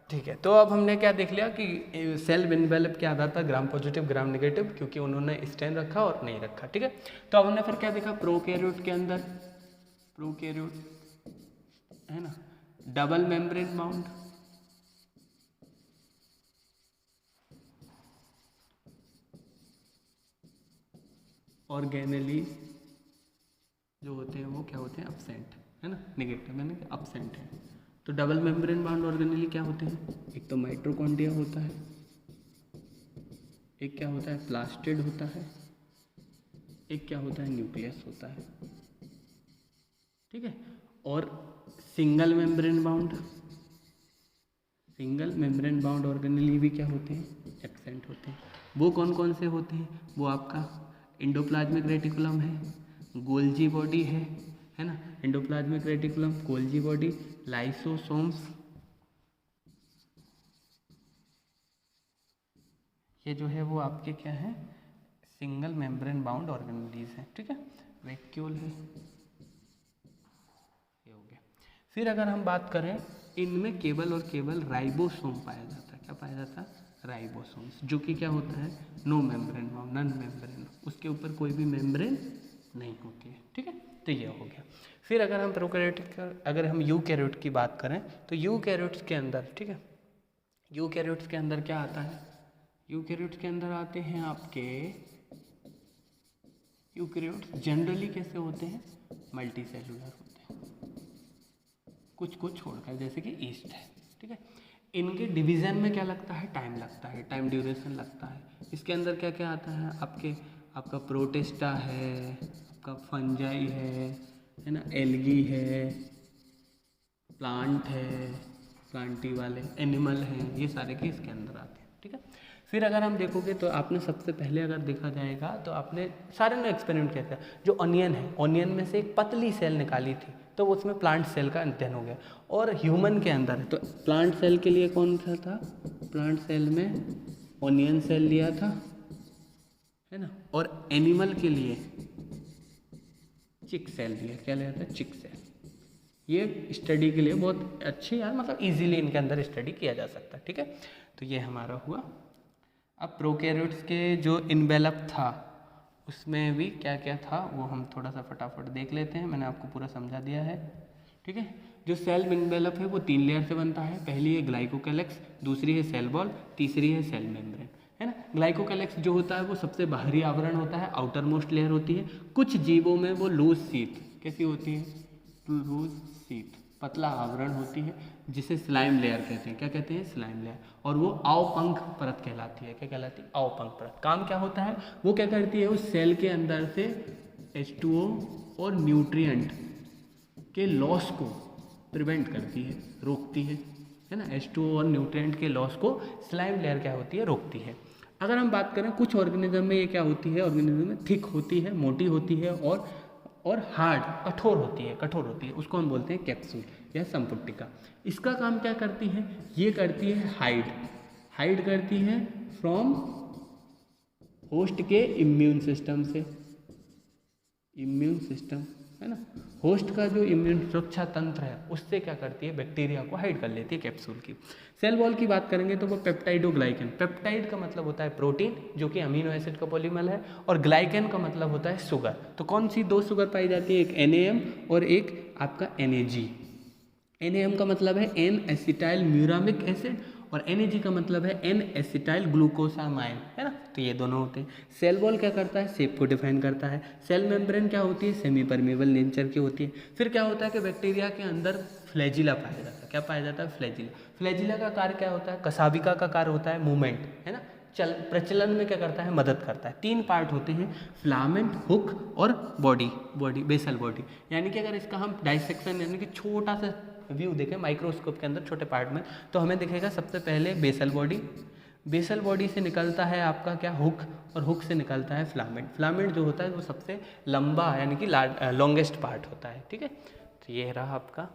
ठीक है, तो अब हमने क्या देख लिया कि सेल इन्वेलप क्या आधा था, ग्राम पॉजिटिव ग्राम नेगेटिव, क्योंकि उन्होंने स्टेन रखा और नहीं रखा। ठीक है, तो अब हमने फिर क्या देखा, प्रोकैरियोट के अंदर, प्रोकैरियोट है ना, डबल मेम्ब्रेन बाउंड, ऑर्गेनेली जो होते हैं वो क्या होते हैं, एब्सेंट है ना, नेगेटिव यानी कि एब्सेंट है। तो डबल मेम्ब्रेन बाउंड ऑर्गेनेली क्या होते हैं, एक तो माइटोकॉन्ड्रिया होता है, एक क्या होता है प्लास्टिड होता है, एक क्या होता है न्यूक्लियस होता है। ठीक है, और सिंगल मेम्ब्रेन बाउंड ऑर्गेनेली भी क्या होते हैं, एब्सेंट होते हैं। वो कौन कौन से होते हैं, वो आपका एंडोप्लाज्मिक रेटिकुलम है, गोल्जी बॉडी है ना, endoplasmic reticulum, Golgi body, lysosomes, ये जो है वो आपके क्या है, सिंगल मेम्ब्रेन बाउंड ऑर्गेनेलीज हैं। ठीक है, वैक्यूल है, ये हो गया। फिर अगर हम बात करें, इनमें केवल और केवल राइबोसोम पाया जाता है। क्या पाया जाता है, राइबोसोम्स, जो कि क्या होता है, no membrane bound, non membrane, उसके ऊपर कोई भी मेम्ब्रेन नहीं होती है। ठीक है, तो ये हो गया। फिर अगर हम प्रोकैरियोटिक, अगर हम यूकैरियोट की बात करें, तो यूकैरियोट्स के अंदर, ठीक है, यूकैरियोट्स के अंदर क्या आता है, यूकैरियोट्स के अंदर आते हैं आपके, यूकैरियोट्स जनरली कैसे होते हैं, मल्टी सेलुलर होते हैं, कुछ कुछ छोड़कर, जैसे कि ईस्ट है। ठीक है, इनके डिवीज़न में क्या लगता है, टाइम लगता है, टाइम ड्यूरेशन लगता है। इसके अंदर क्या क्या आता है आपका प्रोटिस्टा है, आपका फंजाई है ना, एल्गी है, प्लांट है, प्लांटी वाले एनिमल हैं, ये सारे के इसके अंदर आते हैं। ठीक है, फिर अगर हम देखोगे तो आपने सबसे पहले अगर देखा जाएगा तो आपने सारे ने एक्सपेरिमेंट किया था, जो ऑनियन है, ऑनियन में से एक पतली सेल निकाली थी, तो उसमें प्लांट सेल का अध्ययन हो गया। और ह्यूमन के अंदर तो प्लांट सेल के लिए कौन सा था, प्लांट सेल में ऑनियन सेल लिया था, है ना, और एनिमल के लिए चिक सेल लिया। क्या लिया था, चिक सेल। ये स्टडी के लिए बहुत अच्छी यार, मतलब इजीली इनके अंदर स्टडी किया जा सकता है। ठीक है, तो ये हमारा हुआ। अब प्रोकैरियोट्स के जो इन्वेलप था उसमें भी क्या क्या था वो हम थोड़ा सा फटाफट देख लेते हैं, मैंने आपको पूरा समझा दिया है। ठीक है, जो सेल इन्वेलप है वो 3 लेयर से बनता है। पहली है ग्लाइकोकैलेक्स, दूसरी है सेल वॉल, तीसरी है सेल मेम्ब्रेन, है ना। ग्लाइकोकैलेक्स जो होता है वो सबसे बाहरी आवरण होता है, आउटर मोस्ट लेयर होती है। कुछ जीवों में वो लूज शीथ, कैसी होती है, लूज शीथ, पतला आवरण होती है, जिसे स्लाइम लेयर कहते हैं। क्या कहते हैं, स्लाइम लेयर। और वो अवपंख परत कहलाती है। क्या कहलाती है, अवपंख परत। काम क्या होता है, वो क्या करती है, उस सेल के अंदर से H2O और न्यूट्रिएंट के लॉस को प्रिवेंट करती है, रोकती है ना। H2O और न्यूट्रिएंट के लॉस को स्लाइम लेयर क्या होती है, रोकती है। अगर हम बात करें कुछ ऑर्गेनिज्म में, ये क्या होती है, ऑर्गेनिज्म में थिक होती है, मोटी होती है, और हार्ड, कठोर होती है, उसको हम बोलते हैं कैप्सूल या संपुटिका। इसका काम क्या करती है, ये करती है हाइड करती है फ्रॉम होस्ट के इम्यून सिस्टम से, इम्यून सिस्टम, है ना। होस्ट का जो इम्यून सुरक्षा तंत्र है उससे क्या करती है, बैक्टीरिया को हाइड कर लेती है कैप्सूल की। सेल वॉल की बात करेंगे तो वो पेप्टाइडोग्लाइकन, पेप्टाइड का मतलब होता है प्रोटीन जो कि अमीनो एसिड का पॉलीमर है, और ग्लाइकन का मतलब होता है शुगर। तो कौन सी 2 शुगर पाई जाती है, एक NAM और एक आपका NAG। NAM का मतलब है N एसिटाइल म्यूरामिक एसिड, और NAG का मतलब है N एसिटाइल ग्लूकोसामाइन, है ना। तो ये दोनों होते हैं। सेल वॉल क्या करता है, शेप को डिफाइन करता है। सेल मेम्ब्रेन क्या होती है, सेमी परमेबल नेचर की होती है। फिर क्या होता है कि बैक्टीरिया के अंदर फ्लैजिला पाया जाता है। क्या पाया जाता है, फ्लैजिला का कार्य क्या होता है, कसाबिका का कार्य होता है मूवमेंट, है ना, प्रचलन में क्या करता है, मदद करता है। 3 पार्ट होते हैं, फिलामेंट, हुक और बॉडी, बेसल बॉडी। यानी कि अगर इसका हम डाइसेक्शन यानी कि छोटा सा व्यू देखें माइक्रोस्कोप के अंदर छोटे पार्ट में, तो हमें दिखेगा सबसे पहले बेसल बॉडी से निकलता है आपका क्या, हुक, और हुक से निकलता है फिलामेंट जो होता है वो सबसे लंबा यानी कि लॉन्गेस्ट पार्ट होता है। ठीक है, तो ये रहा आपका।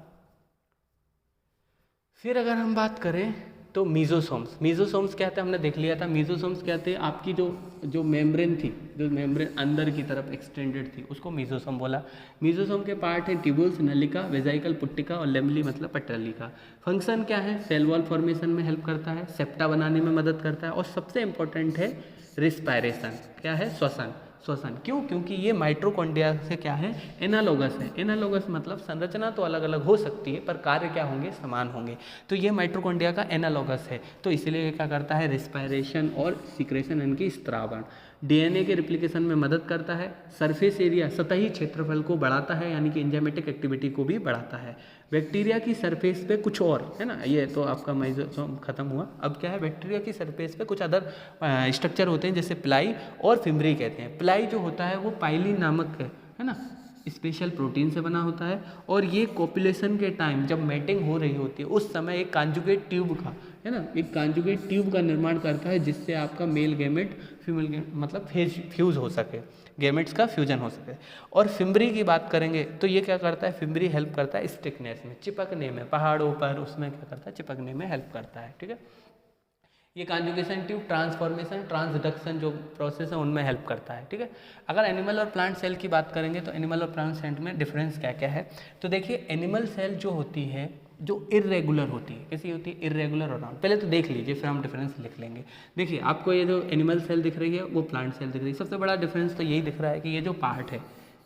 फिर अगर हम बात करें तो मीजोसोम्स, मीजोसोम्स क्या थे हमने देख लिया था। मीजोसोम्स क्या थे, आपकी जो मेम्ब्रेन थी, जो मेम्ब्रेन अंदर की तरफ एक्सटेंडेड थी, उसको मीजोसोम बोला। मीजोसोम के पार्ट है ट्यूबुल्स, नलिका, वेजाइकल, पुट्टिका और लेमली मतलब पटलिका। फंक्शन क्या है, सेल वॉल फॉर्मेशन में हेल्प करता है, सेप्टा बनाने में मदद करता है और सबसे इंपॉर्टेंट है रिस्पायरेशन, क्या है, श्वसन। श्वसन क्यों, क्योंकि ये माइट्रोकॉन्ड्रिया से क्या है, एनालोगस है। एनालोगस मतलब संरचना तो अलग अलग हो सकती है पर कार्य क्या होंगे, समान होंगे। तो ये माइट्रोकॉन्ड्रिया का एनालोगस है, तो इसलिए क्या करता है, रिस्पायरेशन और सिक्रेशन इनकी स्त्रावण। डीएनए के रिप्लिकेशन में मदद करता है। सरफेस एरिया, सतही क्षेत्रफल को बढ़ाता है, यानी कि एंजाइमेटिक एक्टिविटी को भी बढ़ाता है। बैक्टीरिया की सरफेस पे कुछ और है ना, ये तो आपका माइजोसोम खत्म हुआ। अब क्या है, बैक्टीरिया की सरफेस पे कुछ अदर स्ट्रक्चर होते हैं, जैसे प्लाई और फिम्बरी कहते हैं। प्लाई जो होता है वो पाइलिन नामक है ना, स्पेशल प्रोटीन से बना होता है। और ये कॉपुलेशन के टाइम जब मैटिंग हो रही होती है उस समय एक कांजुगेट ट्यूब का, है ना, एक कांजुगेट ट्यूब का निर्माण करता है, जिससे आपका मेल गैमेट फीमेल गैमेट मतलब फ्यूज हो सके, गैमेट्स का फ्यूजन हो सके। और फिम्बरी की बात करेंगे तो ये क्या करता है, फिम्बरी हेल्प करता है स्टिकनेस में, चिपकने में, पहाड़ों पर उसमें क्या करता है, चिपकने में हेल्प करता है। ठीक है, ये कॉन्जुगेशन ट्यूब ट्रांसफॉर्मेशन, ट्रांसडक्शन जो प्रोसेस है उनमें हेल्प करता है। ठीक है, अगर एनिमल और प्लांट सेल की बात करेंगे तो एनिमल और प्लांट सेल में डिफरेंस क्या क्या है, तो देखिए एनिमल सेल जो होती है जो इरेगुलर होती है, कैसी होती है, इरेगुलर और राउंड। पहले तो देख लीजिए फिर हम डिफरेंस लिख लेंगे। देखिए आपको ये जो एनिमल सेल दिख रही है वो प्लांट सेल दिख रही है, सबसे बड़ा डिफरेंस तो यही दिख रहा है कि ये जो पार्ट है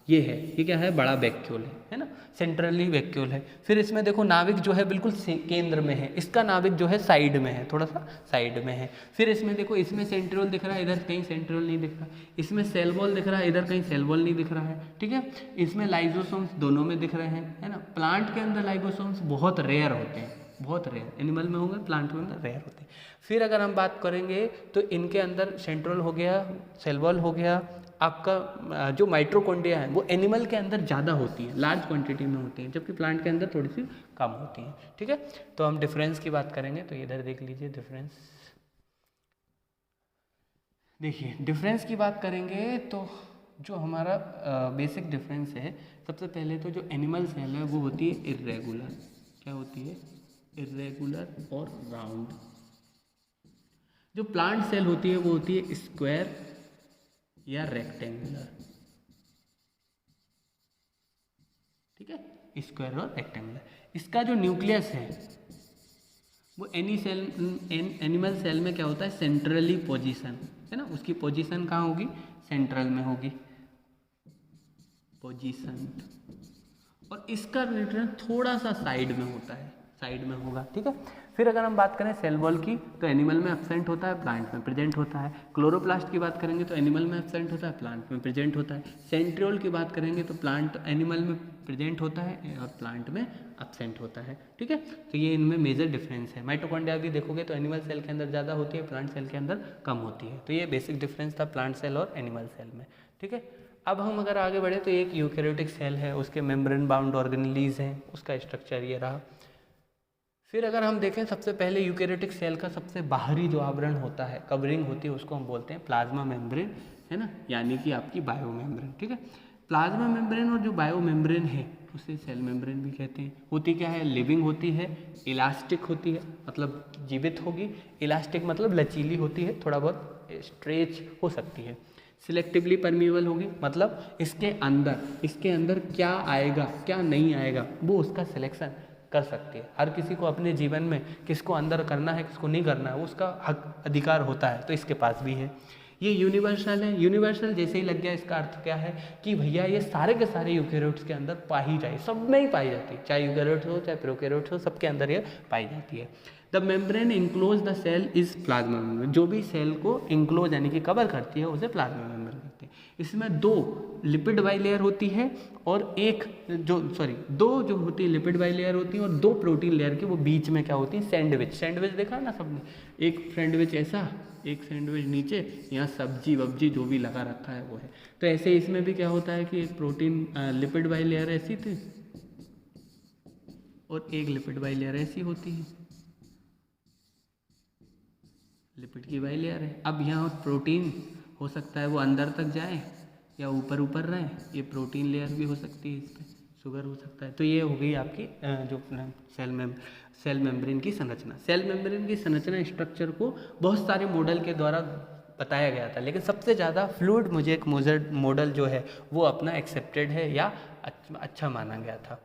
ये है, ये क्या है, बड़ा वैक्यूल है ना, सेंट्रली वैक्यूल है। फिर इसमें देखो नाभिक जो है बिल्कुल केंद्र में है, इसका नाभिक जो है साइड में है, थोड़ा सा साइड में है। फिर इसमें देखो, इसमें सेंट्रियोल दिख रहा है, इधर कहीं सेंट्रियोल नहीं दिख रहा। इसमें सेल वॉल दिख रहा है, इधर कहीं सेल वॉल नहीं दिख रहा है। ठीक है, इसमें लाइजोसोम्स दोनों में दिख रहे हैं, है ना। प्लांट के अंदर लाइजोसोम्स बहुत रेयर होते हैं, बहुत रेयर, एनिमल में होंगे, प्लांट के अंदर रेयर होते हैं। फिर अगर हम बात करेंगे तो इनके अंदर सेंट्रियोल हो गया, सेल वॉल हो गया। आपका जो माइट्रोकॉन्ड्रिया है वो एनिमल के अंदर ज़्यादा होती है, लार्ज क्वांटिटी में होती हैं, जबकि प्लांट के अंदर थोड़ी सी कम होती हैं। ठीक है, तो हम डिफरेंस की बात करेंगे तो इधर देख लीजिए डिफरेंस। देखिए डिफरेंस की बात करेंगे तो जो हमारा बेसिक डिफरेंस है, सबसे पहले तो जो एनिमल सेल है वो होती है इरेगुलर, क्या होती है, इरेगुलर और राउंड। जो प्लांट सेल होती है वो होती है स्क्वायर या रेक्टेंगुलर। ठीक है, स्क्वायर और रेक्टेंगुलर। इसका जो न्यूक्लियस है वो एनिमल सेल में क्या होता है, सेंट्रली पोजीशन, है ना, उसकी पोजीशन कहाँ होगी, सेंट्रल में होगी पोजीशन। और इसका न्यूक्लियस थोड़ा सा साइड में होता है, साइड में होगा। ठीक है, फिर अगर हम बात करें सेल वॉल की तो एनिमल में एब्सेंट होता है, प्लांट में प्रेजेंट होता है। क्लोरोप्लास्ट की बात करेंगे तो एनिमल में एब्सेंट होता है, प्लांट में प्रेजेंट होता है। सेंट्रियोल की बात करेंगे तो प्लांट एनिमल में प्रेजेंट होता है और प्लांट में एब्सेंट होता है। ठीक है, तो ये इनमें मेजर डिफरेंस है। माइटोकॉन्ड्रिया भी देखोगे तो एनिमल सेल के अंदर ज़्यादा होती है, प्लांट सेल के अंदर कम होती है। तो ये बेसिक डिफरेंस था प्लांट सेल और एनिमल सेल में। ठीक है, अब हम अगर आगे बढ़े तो एक यूकैरियोटिक सेल है, उसके मेम्ब्रेन बाउंड ऑर्गेनेलीज हैं, उसका स्ट्रक्चर ये रहा। फिर अगर हम देखें सबसे पहले यूकैरियोटिक सेल का सबसे बाहरी जो आवरण होता है, कवरिंग होती है, उसको हम बोलते हैं प्लाज्मा मेम्ब्रेन, है ना, यानी कि आपकी बायो मेम्ब्रेन। ठीक है, प्लाज्मा मेम्ब्रेन और जो बायो मेम्ब्रेन है उसे सेल मेम्ब्रेन भी कहते हैं। होती क्या है, लिविंग होती है, इलास्टिक होती है मतलब जीवित होगी, इलास्टिक मतलब लचीली होती है, थोड़ा बहुत स्ट्रेच हो सकती है। सिलेक्टिवली परमिएबल होगी मतलब इसके अंदर क्या आएगा क्या नहीं आएगा वो उसका सिलेक्शन कर सकती है। हर किसी को अपने जीवन में किसको अंदर करना है किसको नहीं करना है वो उसका हक अधिकार होता है, तो इसके पास भी है। ये यूनिवर्सल है, यूनिवर्सल जैसे ही लग गया इसका अर्थ क्या है कि भैया ये सारे के सारे यूकैरियोट्स के अंदर पाई जाए, सब में ही पाई जाती है, चाहे यूकैरियोट्स हो चाहे प्रोकैरियोट्स हो, सबके अंदर ये पाई जाती है। The membrane enclose the cell is plasma membrane, जो भी सेल को इंक्लोज यानी कि कवर करती है उसे प्लाज्मा मेम्ब्रेन कहते हैं। इसमें दो लिपिड बाइलेयर होती है और दो जो होती है लिपिड बाइलेयर होती है और दो प्रोटीन लेयर के वो बीच में क्या होती है, सैंडविच। सैंडविच देखा ना सबने, एक सैंडविच ऐसा, एक सैंडविच नीचे, यहाँ सब्जी वब्जी जो भी लगा रखा है वो है। तो ऐसे इसमें भी क्या होता है कि एक प्रोटीन लिपिड बाइलेयर ऐसी थी और एक लिपिड बाइलेयर ऐसी होती है, लिपिड की बाइलेयर है। अब यहाँ प्रोटीन हो सकता है वो अंदर तक जाए या ऊपर ऊपर रहे, ये प्रोटीन लेयर भी हो सकती है, इस पर शुगर हो सकता है। तो ये हो गई आपकी जो सेल मेम्ब्रेन की संरचना। सेल मेम्ब्रेन की संरचना स्ट्रक्चर को बहुत सारे मॉडल के द्वारा बताया गया था, लेकिन सबसे ज़्यादा फ्लूइड मोज़ेक मॉडल जो है वो अपना एक्सेप्टेड है या अच्छा माना गया था।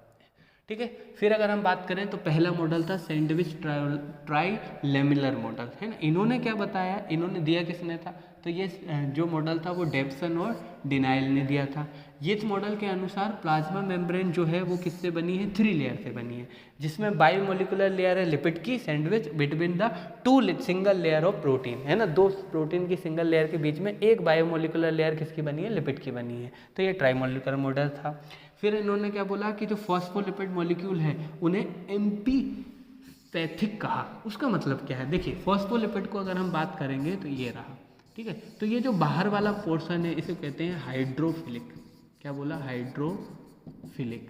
ठीक है, फिर अगर हम बात करें तो पहला मॉडल था सैंडविच ट्राई लेमिलर मॉडल, है ना। इन्होंने क्या बताया, इन्होंने दिया किसने था, तो ये जो मॉडल था वो डेप्सन और डिनाइल ने दिया था। ये मॉडल के अनुसार प्लाज्मा मेम्ब्रेन जो है वो किससे बनी है, 3 लेयर से बनी है, जिसमें बायोमोलिकुलर लेयर है लिपिड की sandwich between the 2 single layer of protein, है ना। 2 प्रोटीन की सिंगल लेयर के बीच में एक बायोमोलिकुलर लेयर किसकी बनी है, लिपिड की बनी है। तो ये ट्राइमोलिकुलर मॉडल था। फिर इन्होंने क्या बोला कि जो फॉस्फोलिपिड मॉलिक्यूल है उन्हें एम्पीपैथिक कहा। उसका मतलब क्या है, देखिए फॉस्फोलिपिड को अगर हम बात करेंगे तो ये रहा, ठीक है। तो ये जो बाहर वाला पोर्शन है इसे कहते हैं हाइड्रोफिलिक, क्या बोला, हाइड्रोफिलिक।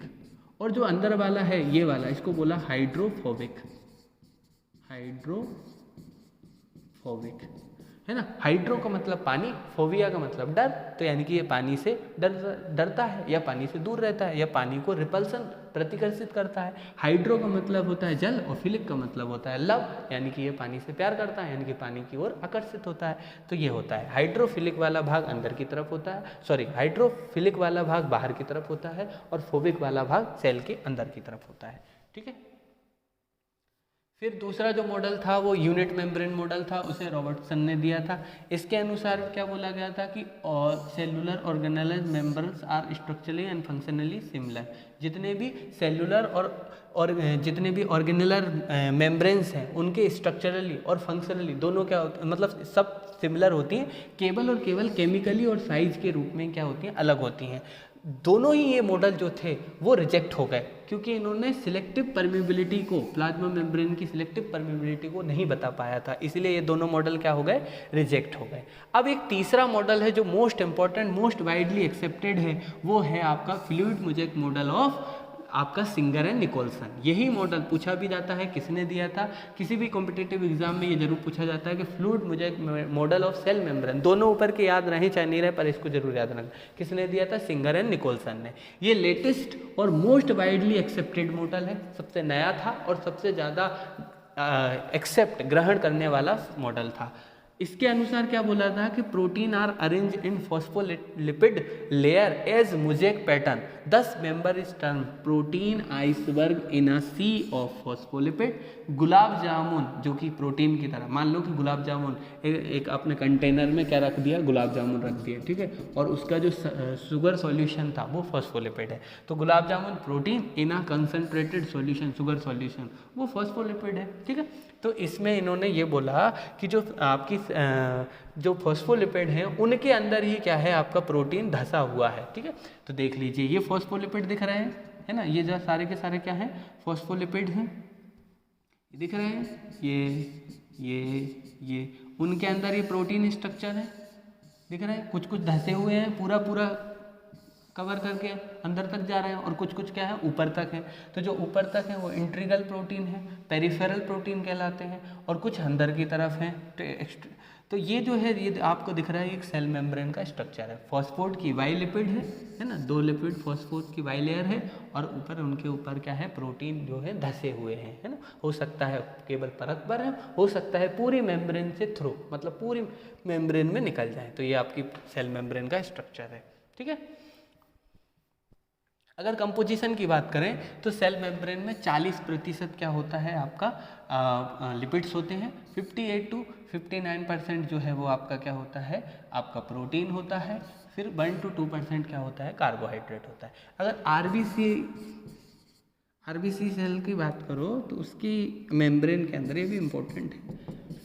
और जो अंदर वाला है ये वाला, इसको बोला हाइड्रोफोबिक, हाइड्रोफोबिक, है ना। हाइड्रो का मतलब पानी, फोबिया का मतलब डर, तो यानी कि ये पानी से डरता है या पानी से दूर रहता है या पानी को रिपल्सन प्रतिकर्षित करता है। हाइड्रो का मतलब होता है जल और फिलिक का मतलब होता है लव, यानी कि ये पानी से प्यार करता है, यानी कि पानी की ओर आकर्षित होता है। तो ये होता है हाइड्रोफिलिक वाला भाग अंदर की तरफ होता है, सॉरी हाइड्रोफिलिक वाला भाग बाहर की तरफ होता है और फोबिक वाला भाग सेल के अंदर की तरफ होता है, ठीक है। फिर दूसरा जो मॉडल था वो यूनिट मेम्ब्रेन मॉडल था, उसे रॉबर्टसन ने दिया था। इसके अनुसार क्या बोला गया था कि cellular organelle membranes are structurally and functionally similar. जितने भी सेलुलर और जितने भी ऑर्गेनेलर मेम्ब्रेन्स हैं उनके स्ट्रक्चरली और फंक्शनली दोनों क्या होते हैं, मतलब सब सिमिलर होती हैं, केवल और केवल केमिकली और साइज के रूप में क्या होती हैं, अलग होती हैं। दोनों ही ये मॉडल जो थे वो रिजेक्ट हो गए क्योंकि इन्होंने सिलेक्टिव परमेबिलिटी को, प्लाज्मा मेम्ब्रेन की सिलेक्टिव परमेबिलिटी को नहीं बता पाया था, इसलिए ये दोनों मॉडल क्या हो गए, रिजेक्ट हो गए। अब एक तीसरा मॉडल है जो most important, most widely accepted है, वो है आपका फ्लूइड मोज़ेक मॉडल ऑफ आपका सिंगर एंड निकोलसन। यही मॉडल पूछा भी जाता है, किसने दिया था, किसी भी कॉम्पिटिटिव एग्जाम में ये जरूर पूछा जाता है कि fluid mosaic model of cell membrane, दोनों ऊपर के याद रहे चाहे नहीं रहे पर इसको जरूर याद रखना, किसने दिया था, सिंगर एंड निकोलसन ने। ये लेटेस्ट और मोस्ट वाइडली एक्सेप्टेड मॉडल है, सबसे नया था और सबसे ज़्यादा एक्सेप्ट ग्रहण करने वाला मॉडल था। इसके अनुसार क्या बोला था कि protein are arrange in phospholipid layer as mosaic pattern, 10 member इस term protein iceberg in a sea of phospholipid. Gulab jamun जो कि प्रोटीन की तरह, मान लो कि गुलाब जामुन एक आपने कंटेनर में क्या रख दिया, गुलाब जामुन रख दिया, ठीक है, और उसका जो शुगर सॉल्यूशन था वो फॉस्फोलिपिड है। तो gulab jamun protein in a concentrated solution, sugar solution, वो फॉस्फोलिपिड है, ठीक है। तो इसमें इन्होंने ये बोला कि जो आपकी जो फॉस्फोलिपिड हैं उनके अंदर ही क्या है, आपका प्रोटीन धंसा हुआ है, ठीक है। तो देख लीजिए ये फॉस्फोलिपिड दिख रहे हैं, है ना, ये जो सारे के सारे क्या हैं, फॉस्फोलिपिड हैं, दिख रहे हैं, ये उनके अंदर ये प्रोटीन स्ट्रक्चर है, दिख रहे हैं, कुछ कुछ धंसे हुए हैं, पूरा पूरा कवर करके अंदर तक जा रहे हैं और कुछ कुछ क्या है, ऊपर तक है। तो जो ऊपर तक है वो इंट्रीगल प्रोटीन है, पेरिफेरल प्रोटीन कहलाते हैं, और कुछ अंदर की तरफ है। तो ये जो है ये आपको दिख रहा है एक सेल मेम्ब्रेन का स्ट्रक्चर है। फॉस्फोड की वाई लिपिड है ना, 2 लिपिड फॉस्फोड की वाई लेयर है और ऊपर उनके ऊपर क्या है, प्रोटीन जो है धसे हुए हैं, है ना। हो सकता है केवल परत पर है, हो सकता है पूरी मेम्ब्रेन से थ्रू, मतलब पूरी मेम्ब्रेन में निकल जाए। तो ये आपकी सेल मेम्ब्रेन का स्ट्रक्चर है, ठीक है। अगर कंपोजिशन की बात करें तो सेल मेम्ब्रेन में 40% क्या होता है, आपका लिपिड्स होते हैं, 58 to 59% जो है वो आपका क्या होता है, आपका प्रोटीन होता है, फिर 1 to 2% क्या होता है, कार्बोहाइड्रेट होता है। अगर आरबीसी सेल की बात करो तो उसकी मेम्ब्रेन के अंदर, ये भी इम्पोर्टेंट है,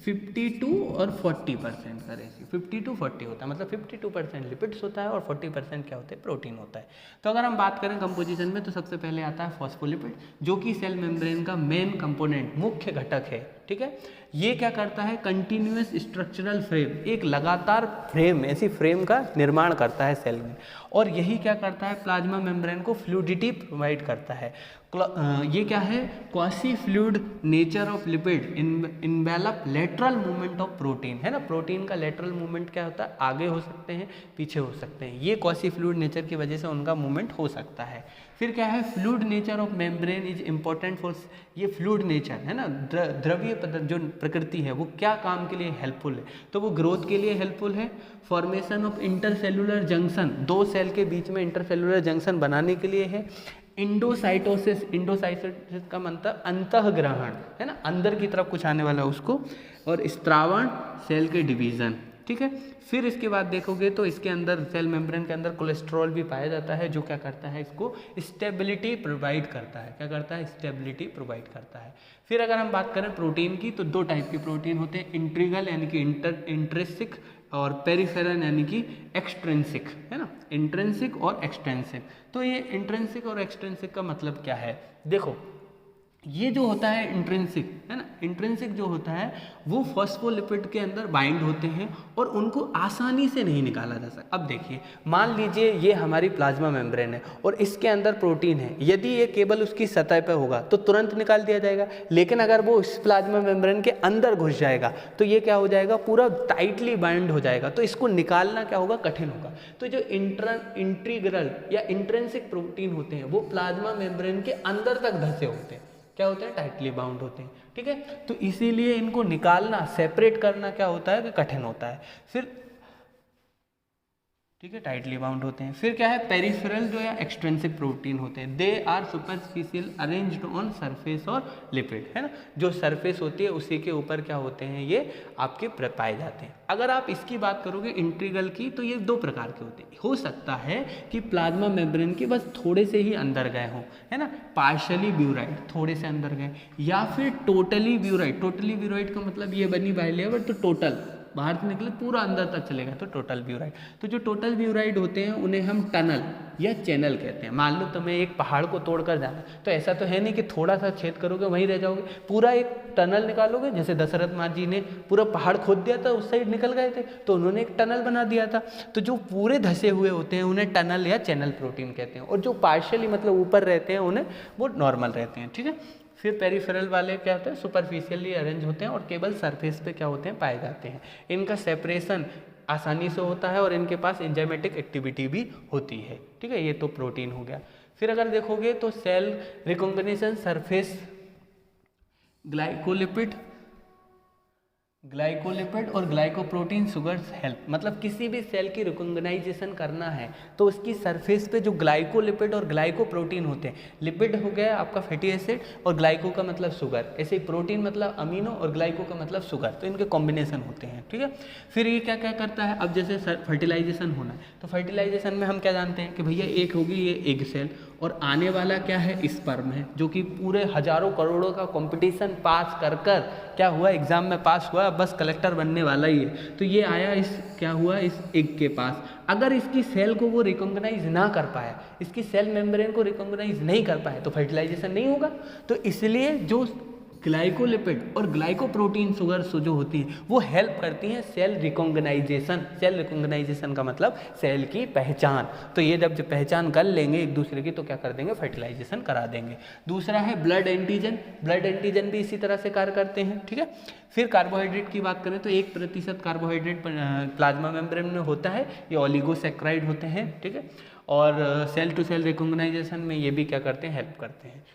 52 और 40% का रेशियो, 50 to 40 होता है, मतलब 52% लिपिड्स होता है और 40% क्या होता है, प्रोटीन होता है। तो अगर हम बात करें कंपोजिशन में तो सबसे पहले आता है फॉस्फोलिपिड, जो कि सेल मेम्ब्रेन का मेन कंपोनेंट, मुख्य घटक है, ठीक है। ये क्या करता है, कंटिन्यूअस स्ट्रक्चरल फ्रेम, एक लगातार फ्रेम, ऐसी फ्रेम का निर्माण करता है सेल में, और यही क्या करता है, प्लाज्मा मेम्ब्रेन को फ्लूइडिटी प्रोवाइड करता है। ये क्या है, quasi fluid nature of lipid envelope lateral movement of protein, है ना। प्रोटीन का लेटरल मूवमेंट क्या होता है, आगे हो सकते हैं, पीछे हो सकते हैं। ये क्वासी फ्लूइड नेचर की वजह से उनका मूवमेंट हो सकता है। फिर क्या है, fluid nature of membrane is important for, ये फ्लूइड नेचर है ना, द्रव्य जो प्रकृति है वो क्या काम के लिए हेल्पफुल है, तो वो ग्रोथ के लिए हेल्पफुल है। फॉर्मेशन ऑफ इंटरसेलुलर जंक्शन, दो सेल के बीच में इंटरसेलुलर जंक्शन बनाने के लिए है। इंडोसाइटोसिस, इंडोसाइटोसिस का मतलब अंतःग्रहण, है ना, अंदर की तरफ कुछ आने वाला उसको। और स्त्रावण, सेल के डिवीजन, ठीक है। फिर इसके बाद देखोगे तो इसके अंदर सेल मेम्ब्रेन के अंदर कोलेस्ट्रॉल भी पाया जाता है, जो क्या करता है, इसको स्टेबिलिटी प्रोवाइड करता है। क्या करता है, स्टेबिलिटी प्रोवाइड करता है। फिर अगर हम बात करें प्रोटीन की, तो दो टाइप के प्रोटीन होते हैं, इंट्रीगल यानी कि इंट्रेंसिक, और पेरिफेरल यानी कि एक्सट्रेंसिक, है ना, इंट्रेंसिक और एक्सट्रेंसिक। तो ये इंट्रेंसिक और एक्सट्रेंसिक का मतलब क्या है, देखो ये जो होता है इंट्रिंसिक, है ना, इंट्रिंसिक जो होता है वो फॉस्फोलिपिड के अंदर बाइंड होते हैं और उनको आसानी से नहीं निकाला जा सकता। अब देखिए, मान लीजिए ये हमारी प्लाज्मा मेम्ब्रेन है और इसके अंदर प्रोटीन है, यदि ये केवल उसकी सतह पे होगा तो तुरंत निकाल दिया जाएगा, लेकिन अगर वो इस प्लाज्मा मेम्ब्रेन के अंदर घुस जाएगा तो ये क्या हो जाएगा, पूरा टाइटली बाइंड हो जाएगा, तो इसको निकालना क्या होगा, कठिन होगा। तो जो इंट्रीग्रल या इंट्रिंसिक प्रोटीन होते हैं वो प्लाज्मा मेम्ब्रेन के अंदर तक धंसे होते हैं, क्या होते हैं, टाइटली बाउंड होते हैं, ठीक है। तो इसीलिए इनको निकालना, सेपरेट करना क्या होता है कि कठिन होता है। फिर ठीक है, टाइटली बाउंड होते हैं। फिर क्या है, पेरिफेरल जो या एक्सट्रेंसिक प्रोटीन होते हैं, they are superficial arranged on surface और लिपिड, है ना, जो सरफेस होती है उसी के ऊपर क्या होते हैं, ये आपके पाए जाते हैं। अगर आप इसकी बात करोगे इंट्रीगल की, तो ये दो प्रकार के होते हैं। हो सकता है कि प्लाज्मा मेम्ब्रेन के बस थोड़े से ही अंदर गए हों, है ना, पार्शली ब्यूराइड, थोड़े से अंदर गए, या फिर टोटली ब्यूराइड। टोटली ब्यूराइड का मतलब ये बनी बाइलेयर, तो टोटल बाहर से निकले पूरा अंदर तक चलेगा, तो टोटल ब्यूराइड। तो जो टोटल ब्यूराइड होते हैं उन्हें हम टनल या चैनल कहते हैं। मान लो तुम्हें एक पहाड़ को तोड़कर जाना, तो ऐसा तो है नहीं कि थोड़ा सा छेद करोगे वहीं रह जाओगे, पूरा एक टनल निकालोगे। जैसे दशरथ माँ जी ने पूरा पहाड़ खोद दिया था, उस साइड निकल गए थे, तो उन्होंने एक टनल बना दिया था। तो जो पूरे धसे हुए होते हैं उन्हें टनल या चैनल प्रोटीन कहते हैं, और जो पार्शियली मतलब ऊपर रहते हैं उन्हें वो नॉर्मल रहते हैं, ठीक है। फिर पेरिफेरल वाले क्या होते हैं, सुपरफिशियली अरेंज होते हैं और केवल सरफेस पे क्या होते हैं, पाए जाते हैं। इनका सेपरेशन आसानी से होता है और इनके पास एंजाइमेटिक एक्टिविटी भी होती है, ठीक है। ये तो प्रोटीन हो गया। फिर अगर देखोगे तो सेल रिकॉग्निशन सरफेस ग्लाइकोलिपिड और ग्लाइकोप्रोटीन शुगर्स हेल्प, मतलब किसी भी सेल की रिकॉग्नाइजेशन करना है तो उसकी सरफेस पे जो ग्लाइकोलिपिड और ग्लाइकोप्रोटीन होते हैं, लिपिड हो गया आपका फैटी एसिड और ग्लाइको का मतलब शुगर, ऐसे ही प्रोटीन मतलब अमीनो और ग्लाइको का मतलब शुगर, तो इनके कॉम्बिनेशन होते हैं, ठीक है। फिर ये क्या क्या करता है, अब जैसे फर्टिलाइजेशन होना है तो फर्टिलाइजेशन में हम क्या जानते हैं कि भैया एक होगी ये एग सेल और आने वाला क्या है, स्पर्म है, जो कि पूरे हजारों करोड़ों का कंपटीशन पास कर क्या हुआ, एग्जाम में पास हुआ, बस कलेक्टर बनने वाला ही है, तो ये आया इस क्या हुआ, इस एग के पास। अगर इसकी सेल को वो रिकॉग्नाइज ना कर पाया, इसकी सेल मेम्ब्रेन को रिकॉग्नाइज नहीं कर पाया, तो फर्टिलाइजेशन नहीं होगा। तो इसलिए जो ग्लाइकोलिपिड और ग्लाइकोप्रोटीन शुगर्स जो होती हैं वो हेल्प करती हैं सेल रिकॉग्नाइजेशन। सेल रिकॉग्नाइजेशन का मतलब सेल की पहचान। तो ये जब पहचान कर लेंगे एक दूसरे की तो क्या कर देंगे, फर्टिलाइजेशन करा देंगे। दूसरा है ब्लड एंटीजन, ब्लड एंटीजन भी इसी तरह से कार्य करते हैं, ठीक है। फिर कार्बोहाइड्रेट की बात करें तो 1% कार्बोहाइड्रेट प्लाज्मा मेम्ब्रेन में होता है, ये ओलिगोसैकेराइड होते हैं, ठीक है। और सेल टू सेल रिकॉग्नाइजेशन में ये भी क्या करते हैं, हेल्प करते हैं।